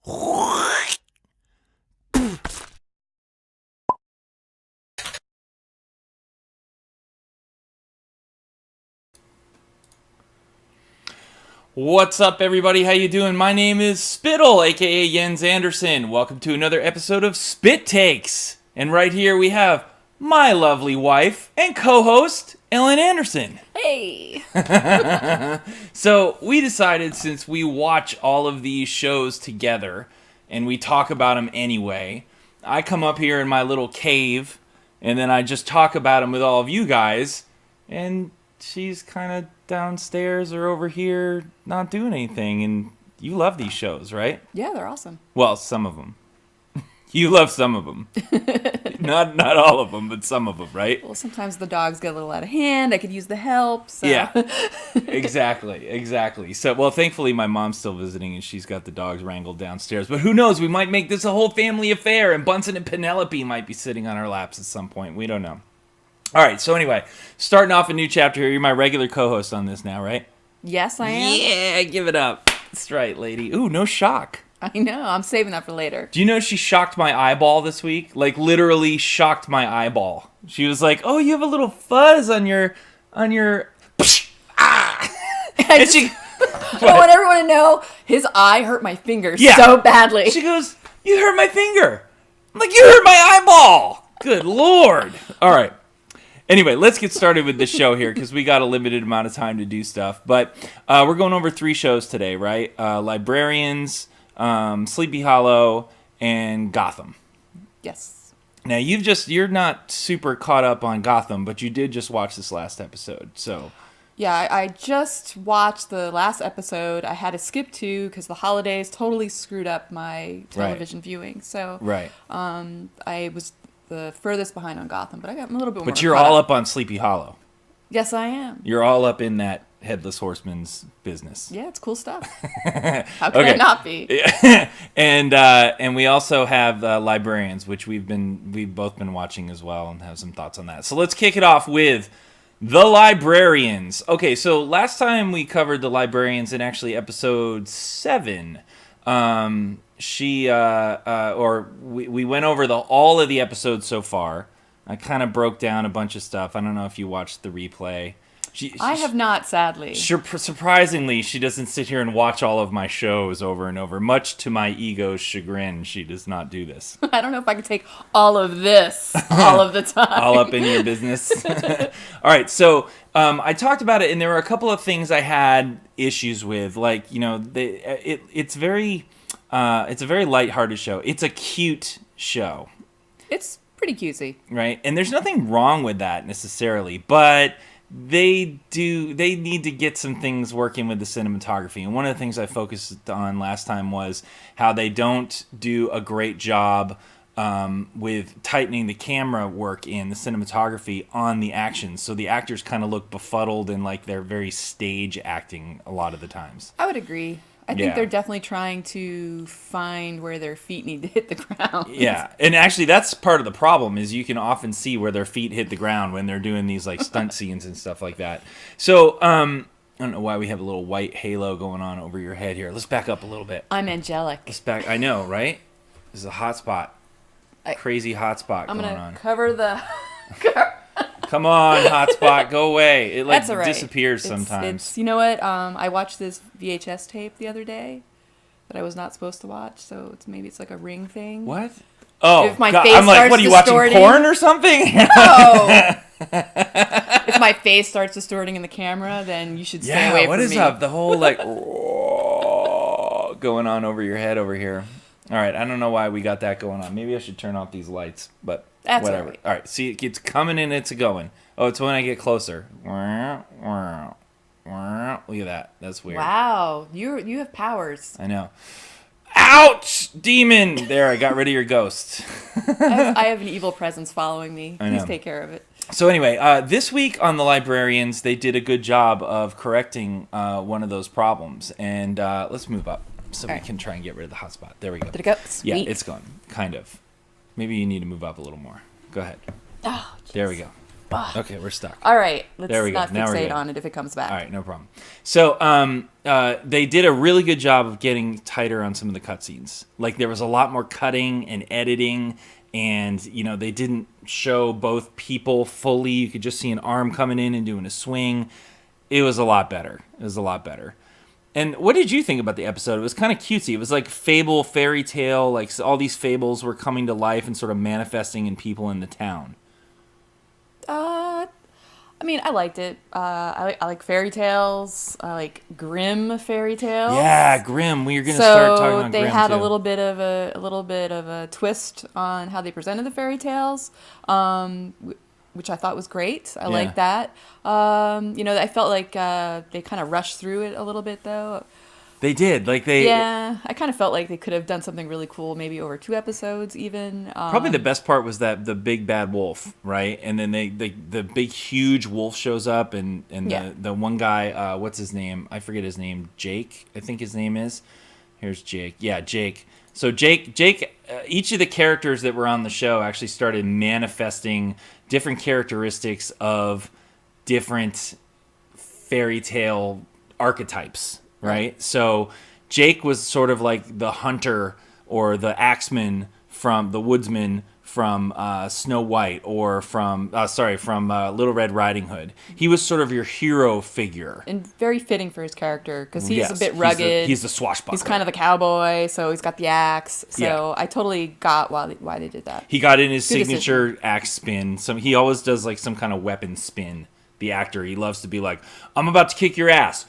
What's up, everybody? How you doing? My name is Spytle, aka Jens Anderson. Welcome to another episode of Spyt-Takes. And right here we have my lovely wife and co-host, Ellen Anderson. Hey! So we decided, since we watch all of these shows together and we talk about them anyway, I come up here in my little cave and then I just talk about them with all of you guys, and she's kind of downstairs or over here not doing anything. And you love these shows, right? Yeah, they're awesome. Well, some of them. You love some of them. Not all of them, but some of them, right? Well, sometimes the dogs get a little out of hand. I could use the help. So. Yeah, exactly. So, well, thankfully my mom's still visiting and she's got the dogs wrangled downstairs. But who knows? We might make this a whole family affair, and Bunsen and Penelope might be sitting on our laps at some point. We don't know. All right, so anyway, starting off a new chapter here. You're my regular co-host on this now, right? Yes, I am. Yeah, give it up. That's right, lady. Ooh, no shock. I know. I'm saving that for later. Do you know she shocked my eyeball this week? Like, literally shocked my eyeball. She was like, "Oh, you have a little fuzz on your ah." And she, I want everyone to know his eye hurt my finger so badly. She goes, "You hurt my finger." I'm like, "You hurt my eyeball." Good Lord. All right. Anyway, let's get started with this show here because we got a limited amount of time to do stuff. But we're going over 3 shows today, right? Librarians, Sleepy Hollow, and Gotham. Yes. Now, you're not super caught up on Gotham, but you did just watch this last episode, so... Yeah, I just watched the last episode. I had to skip 2 because the holidays totally screwed up my television viewing. So I was the furthest behind on Gotham, but I got a little bit more. But you're all up on Sleepy Hollow. Yes, I am. You're all up in that Headless Horseman's business. Yeah, it's cool stuff. How could I not be? And we also have Librarians, which we've both been watching as well, and have some thoughts on that. So let's kick it off with The Librarians. Okay, so last time we covered The Librarians in actually episode 7. We went over all of the episodes so far. I kind of broke down a bunch of stuff. I don't know if you watched the replay. I have not, sadly. Surprisingly, she doesn't sit here and watch all of my shows over and over. Much to my ego's chagrin, she does not do this. I don't know if I could take all of this all of the time. All up in your business. All right, so I talked about it, and there were a couple of things I had issues with. Like, it's a very lighthearted show. It's a cute show. It's pretty cutesy. Right? And there's nothing wrong with that necessarily, but they need to get some things working with the cinematography. And one of the things I focused on last time was how they don't do a great job with tightening the camera work in the cinematography on the action. So the actors kind of look befuddled and like they're very stage acting a lot of the times. I would agree. I think they're definitely trying to find where their feet need to hit the ground. Yeah, and actually that's part of the problem is you can often see where their feet hit the ground when they're doing these like stunt scenes and stuff like that. So I don't know why we have a little white halo going on over your head here. Let's back up a little bit. I'm angelic. I know, right? This is a hot spot. Crazy hot spot going on. I'm going to cover the... Come on, hotspot, go away. It That's all right. disappears sometimes. You know what? I watched this VHS tape the other day that I was not supposed to watch, so maybe it's like a Ring thing. What? Oh, if my face I'm like, starts what are you watching, porn or something? No. If my face starts distorting in the camera, then you should stay away from me. What is up? The whole like going on over your head over here. All right, I don't know why we got that going on. Maybe I should turn off these lights, but that's whatever. All right, see, it's coming and it's going. Oh, it's when I get closer. Look at that. That's weird. Wow, you have powers. I know. Ouch, demon! There, I got rid of your ghost. I have an evil presence following me. Please take care of it. So anyway, this week on The Librarians, they did a good job of correcting one of those problems. And let's move up so we can try and get rid of the hotspot. There we go. Did it go? Sweet. Yeah, it's gone. Kind of. Maybe you need to move up a little more. Go ahead. Oh, there we go. Okay, we're stuck. All right, let's There we go. not Now we're fixate good. on it if it comes back. All right, no problem. So they did a really good job of getting tighter on some of the cutscenes. Like there was a lot more cutting and editing, and they didn't show both people fully. You could just see an arm coming in and doing a swing. It was a lot better. And what did you think about the episode? It was kind of cutesy. It was like fable, fairy tale. Like all these fables were coming to life and sort of manifesting in people in the town. I mean, I liked it. I like fairy tales. I like grim fairy tales. Yeah, grim. We're gonna start talking about they grim had too. a little bit of a twist on how they presented the fairy tales, which I thought was great. I liked that. I felt like they kind of rushed through it a little bit though. They did. Yeah, I kind of felt like they could have done something really cool, maybe over 2 episodes even. Probably the best part was that the big bad wolf, right? And then the big huge wolf shows up, and the one guy, what's his name? I forget his name. Jake, I think his name is. Here's Jake. Yeah, Jake. So Jake, each of the characters that were on the show actually started manifesting different characteristics of different fairy tale archetypes. Right? So Jake was sort of like the hunter or the axeman from the woodsman from Snow White or from Little Red Riding Hood. He was sort of your hero figure. And very fitting for his character because he's a bit rugged. He's the swashbuckler. He's kind of the cowboy, so he's got the axe. So I totally got why they did that. He got in his Good signature decision. axe spin. He always does like some kind of weapon spin. The actor, he loves to be like, I'm about to kick your ass.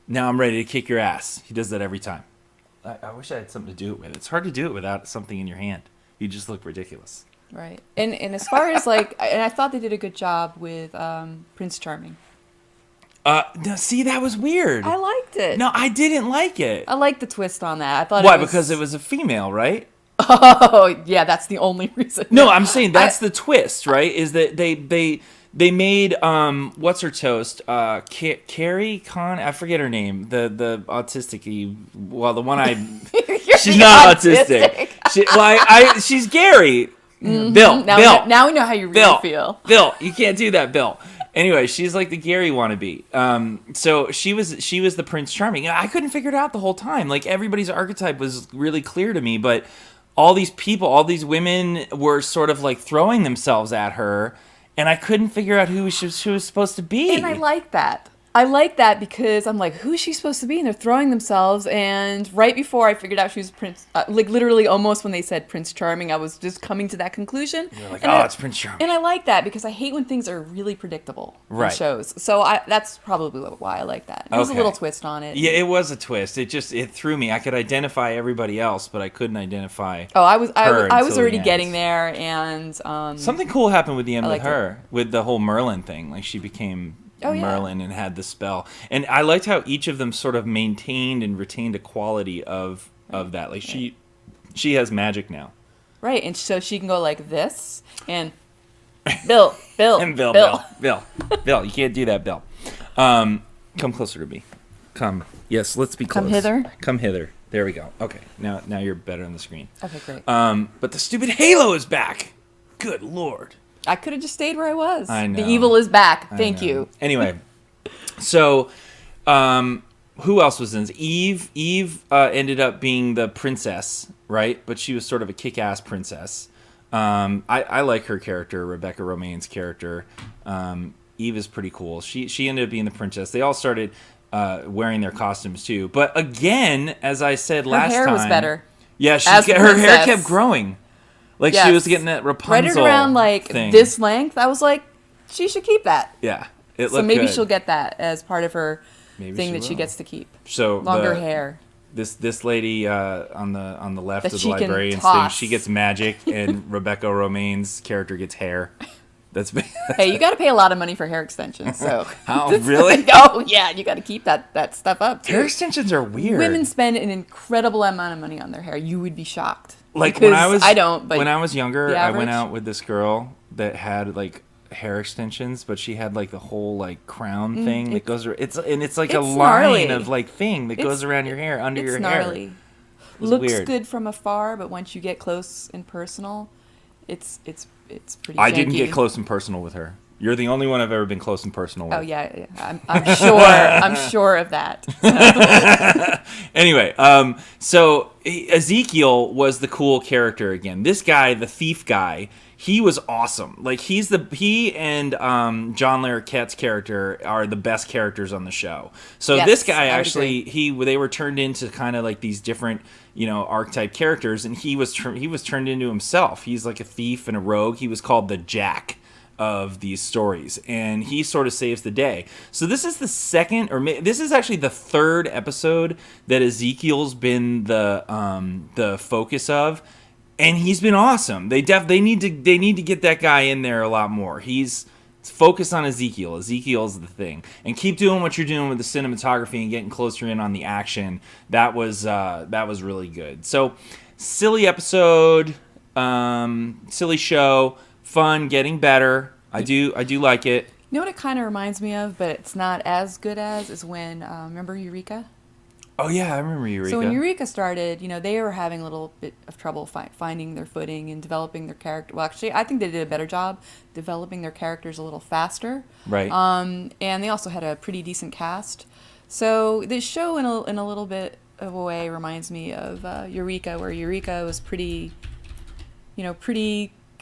Now I'm ready to kick your ass. He does that every time. I wish I had something to do it with. It's hard to do it without something in your hand. You just look ridiculous. Right. And as far as and I thought they did a good job with Prince Charming. No, see, that was weird. I liked it. No, I didn't like it. I liked the twist on that. I thought Why? Because it was a female, right? Oh, yeah, that's the only reason. No, I'm saying that's the twist, right? Is that they made what's her toast? Carrie Con, I forget her name. The autistic-y, well, the one she's not autistic. She's Gary. Mm-hmm. Bill. Now we know how you really feel. Bill, you can't do that, Bill. Anyway, she's like the Gary wannabe. So she was the Prince Charming. I couldn't figure it out the whole time. Like everybody's archetype was really clear to me, but all these people, all these women were sort of like throwing themselves at her. And I couldn't figure out who she was supposed to be. And I like that. I like that because I'm like, who is she supposed to be? And they're throwing themselves. And right before I figured out she was Prince, like literally almost when they said Prince Charming, I was just coming to that conclusion. You're like, and it's Prince Charming. And I like that because I hate when things are really predictable in shows. So that's probably why I like that. It was a little twist on it. Yeah, it was a twist. It threw me. I could identify everybody else, but I couldn't identify. Oh, I was already getting there, and something cool happened with the end with her, with the whole Merlin thing. Like she became Merlin and had the spell, and I liked how each of them sort of maintained and retained a quality of that. Like she has magic now, right? And so she can go like this, and Bill, and Bill. You can't do that, Bill. Come closer to me. Come. Yes, let's be close. Come hither. Come hither. There we go. Okay, now you're better on the screen. Okay, great. But the stupid Halo is back. Good Lord. I could have just stayed where I was. I know. The evil is back. Thank you. Anyway, so who else was in this? Eve ended up being the princess, right? But she was sort of a kick-ass princess. I like her character, Rebecca Romaine's character. Eve is pretty cool. She ended up being the princess. They all started wearing their costumes too. But again, as I said last time, her hair was better. Yeah, her hair kept growing. Like she was getting that Rapunzel right around like thing. This length. I was like, she should keep that. Yeah, it looked so maybe good. she'll get that as part of her thing that will. she gets to keep. So longer hair. This lady on the left that of the Librarians thing, she gets magic, and Rebecca Romaine's character gets hair. Hey, you got to pay a lot of money for hair extensions, so. Oh, really? Oh, yeah, you got to keep that stuff up. Too. Hair extensions are weird. Women spend an incredible amount of money on their hair. You would be shocked. Like because when I was younger, I went out with this girl that had like hair extensions, but she had like the whole like crown thing that goes. It's like a line of like thing that goes around your hair under your hair. It's gnarly. Looks weird. Good from afar, but once you get close and personal, it's pretty. I didn't janky. get close and personal with her. You're the only one I've ever been close and personal with. Oh yeah. I'm sure. I'm sure of that. Anyway, so Ezekiel was the cool character again. This guy, the thief guy, he was awesome. Like he and John Larroquette's character are the best characters on the show. So yes, this guy actually, they were turned into kind of like these different, archetype characters, and he was turned into himself. He's like a thief and a rogue. He was called the Jack of these stories, and he sort of saves the day. So this is the second, or this is actually the third episode that Ezekiel's been the focus of, and he's been awesome. They need to get that guy in there a lot more. He's focused on Ezekiel. Ezekiel's the thing, and keep doing what you're doing with the cinematography and getting closer in on the action. That was really good. So silly episode, silly show. Fun, getting better. I do like it. You know what it kind of reminds me of, but it's not as good as, is when, remember Eureka? Oh yeah, I remember Eureka. So when Eureka started, they were having a little bit of trouble finding their footing and developing their character. Well, actually, I think they did a better job developing their characters a little faster. Right. And they also had a pretty decent cast. So this show, in a little bit of a way, reminds me of Eureka, where Eureka was pretty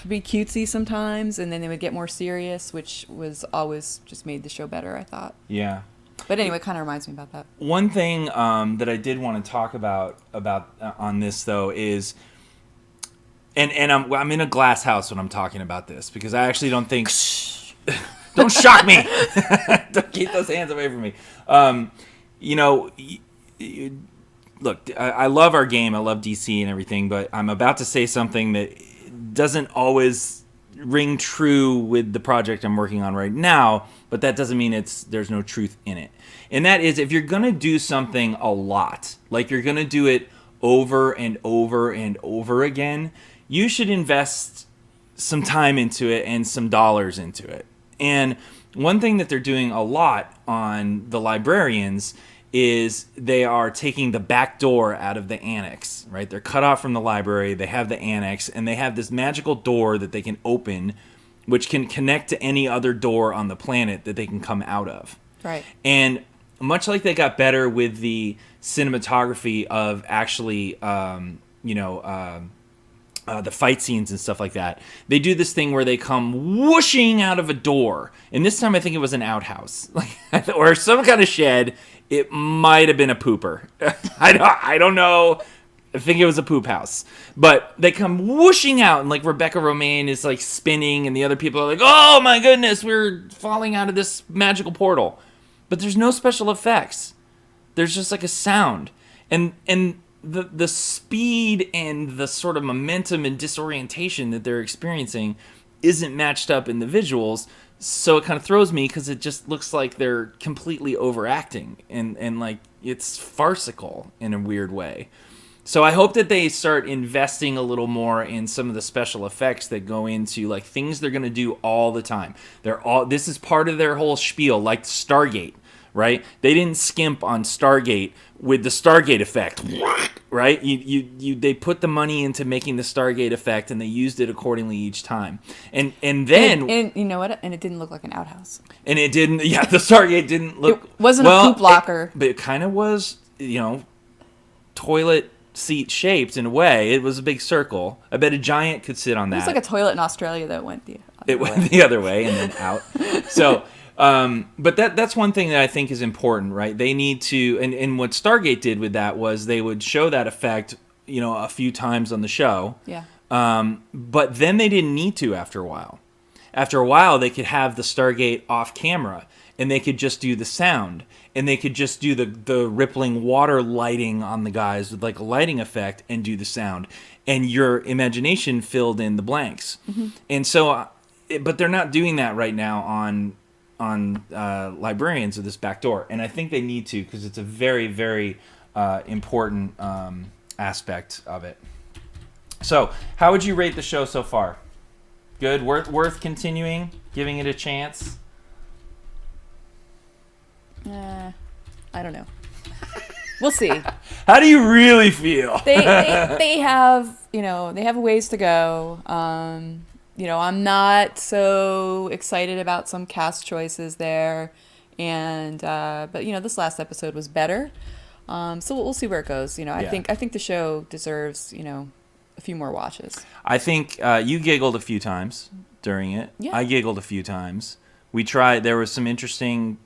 cutesy sometimes, and then they would get more serious, which was always just made the show better, I thought. Yeah. But anyway, it kind of reminds me about that. One thing that I did want to talk about on this though is, and I'm in a glass house when I'm talking about this, because I actually don't think. Don't shock me. Don't keep those hands away from me. Look, I love our game. I love DC and everything, but I'm about to say something that doesn't always ring true with the project I'm working on right now, but that doesn't mean there's no truth in it. And that is, if you're going to do something a lot, like you're going to do it over and over and over again, you should invest some time into it and some dollars into it. And one thing that they're doing a lot on the Librarians is they are taking the back door out of the annex, right? They're cut off from the library, they have the annex, and they have this magical door that they can open, which can connect to any other door on the planet that they can come out of. Right. And much like they got better with the cinematography of actually, the fight scenes and stuff like that, they do this thing where they come whooshing out of a door. And this time I think it was an outhouse, or some kind of shed. It might have been a pooper. I don't know. I think it was a poop house. But they come whooshing out, and like Rebecca Romaine is like spinning, and the other people are like, oh my goodness, we're falling out of this magical portal. But there's no special effects. There's just like a sound. And the speed and the sort of momentum and disorientation that they're experiencing isn't matched up in the visuals. So it kind of throws me, because it just looks like they're completely overacting and like it's farcical in a weird way. So I hope that they start investing a little more in some of the special effects that go into like things they're going to do all the time. This is part of their whole spiel, like Stargate, right? They didn't skimp on Stargate with the Stargate effect, right? They put the money into making the Stargate effect, and they used it accordingly each time. And then and you know what? And it didn't look like an outhouse. And it didn't. Yeah, the Stargate didn't look. It wasn't a poop locker, but it kind of was. Toilet seat shaped in a way. It was a big circle. I bet a giant could sit on that. It was like a toilet in Australia that went the other way. It went the other way and then out. So. But that's one thing that I think is important, right? They need to, and what Stargate did with that was they would show that effect, a few times on the show. Yeah. But then they didn't need to after a while. After a while, they could have the Stargate off camera, and they could just do the sound, and they could just do the rippling water lighting on the guys with like a lighting effect and do the sound, and your imagination filled in the blanks. Mm-hmm. And so, but they're not doing that right now on Librarians with this back door, and I think they need to, because it's a very, very important aspect of it. So how would you rate the show so far? Good? Worth continuing, giving it a chance? I don't know. We'll see. How do you really feel? They have, they have a ways to go. I'm not so excited about some cast choices there, but this last episode was better. So we'll see where it goes. I think the show deserves, a few more watches. I think you giggled a few times during it. Yeah. I giggled a few times. We tried. There was some interesting,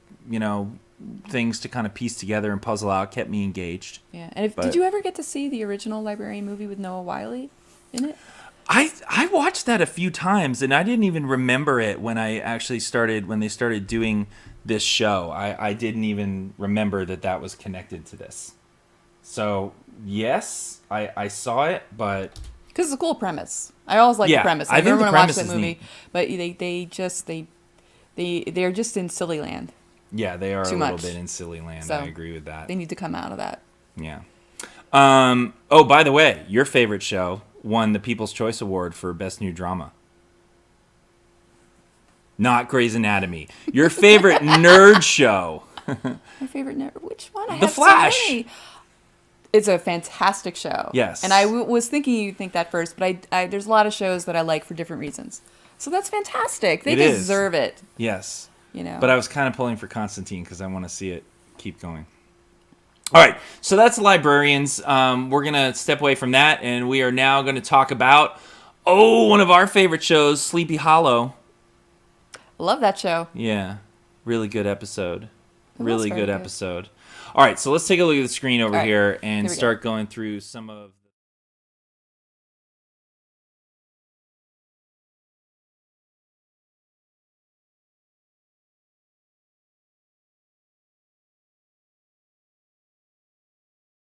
things to kind of piece together and puzzle out. Kept me engaged. Yeah. And did you ever get to see the original Librarian movie with Noah Wyle in it? I watched that a few times, and I didn't even remember it when they started doing this show. I didn't even remember that was connected to this. So, yes, I saw it, but... Because it's a cool premise. I always like the premise. I think the premise watch that is movie, neat. but they're just in silly land. Yeah, they are a little much. bit in silly land. So I agree with that. They need to come out of that. Yeah. Oh, by the way, your favorite show won the People's Choice Award for Best New Drama. Not Grey's Anatomy. Your favorite nerd show. My favorite nerd? Which one? The Flash. So many. It's a fantastic show. Yes. And I was thinking you'd think that first, but there's a lot of shows that I like for different reasons. So that's fantastic. They deserve it. Yes. But I was kind of pulling for Constantine because I want to see it keep going. All right, so that's Librarians. We're going to step away from that, and we are now going to talk about, one of our favorite shows, Sleepy Hollow. I love that show. Yeah, really good episode. It Really was very good good. episode. All right, so let's take a look at the screen over here and Here we start going through some of